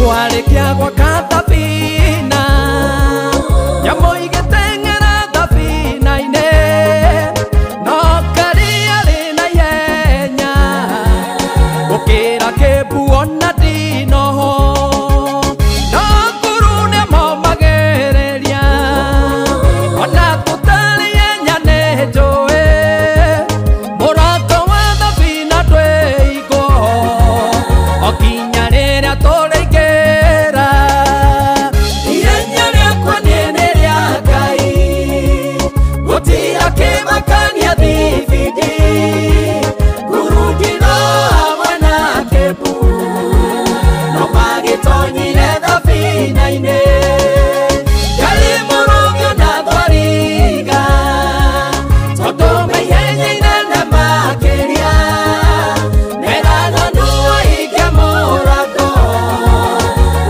Warĩkia gwaka thabina nyamũ igĩteng'era thabina-inĩ no karia rĩna ihenya gũkĩra kĩmbu ona ndinoho no nguru nĩmomagĩrĩria ona tũtarĩ ihenya nĩnjũĩ mũrango wa thabina ndwĩigwo o kinya rĩrĩa tũrĩingĩra ihenya rĩakwa nĩ rĩa Ngai gũtira kĩmakania thibindi ngurungiro hamwe na kĩmbu no magĩtonyire thabina-inĩ Ngai mũrũgio na thwariga tondũ maihenya inene makĩria merano wahingia mũrango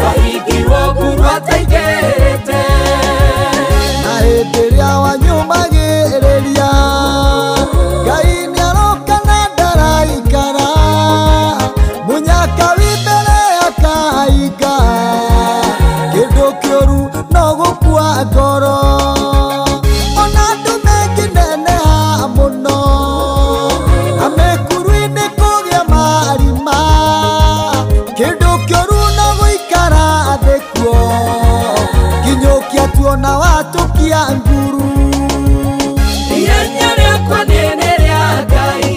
wahingirwo nguru ataingĩrĩte na hĩndĩ ĩrĩa wanyumagĩrĩria Ngai nĩaroka na ndaraikara mũnyaka wĩ mbere akahinga kĩndũ kĩũru no gũkua ngoro ona andũ mengĩneneha mũno amekuru-inĩ kũgĩa marima kĩndũ kĩũru no gũikara thĩ kuo kinyũkia tuona watũkia nguru ihenya rĩakwa nĩ rĩa Ngai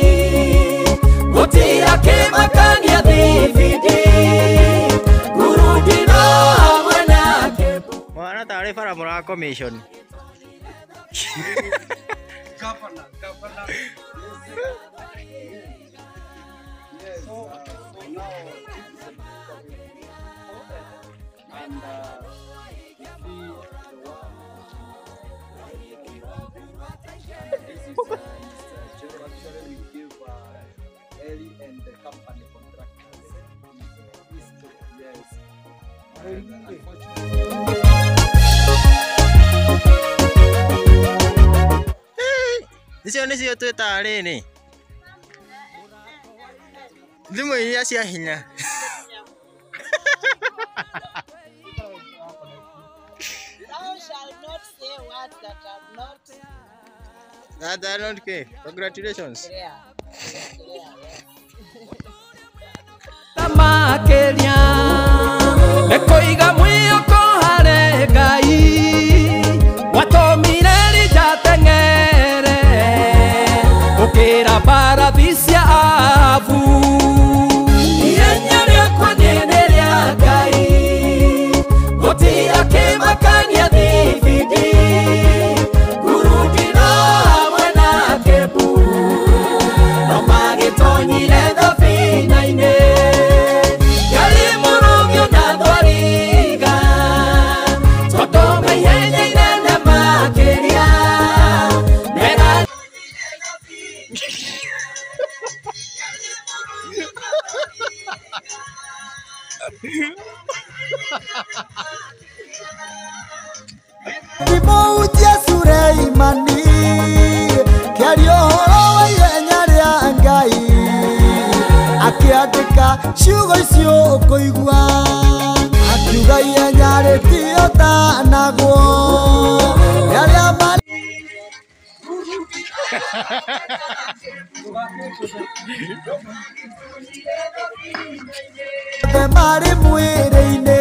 gũtira kĩmakania thibindi ngurungiro hamwe na kĩmbu Mwana tarĩ bara mũra commission. Governor. Yes. So now and this is actually we give Ellie and the company contractors. Yes. Icio nĩcio twĩtaga rĩrĩ thimũ iria cia hinya Thou shalt not say words that that are not okay. Congratulations. clear. makĩria nĩkũiga mwĩhoko harĩ Ngai watũmire Elija ateng'ere gũkĩra mbarathi cia Ahabu ihenya rĩakwa nĩ rĩa Ngai gũtira kĩmakania thibindi ngurungiro hamwe na kĩmbu no magĩtonyire thabina-inĩ Ngai mũrũgio na thwariga tondũ maihenya inene makĩria Ndimũhunjia Suleimani kĩaria ũhoro wa ihenya rĩa Ngai akĩandĩka ciugo icio ũkũigua akiuga ihenya rĩtiotanagwo rĩarĩa marĩ mwĩrĩ-inĩ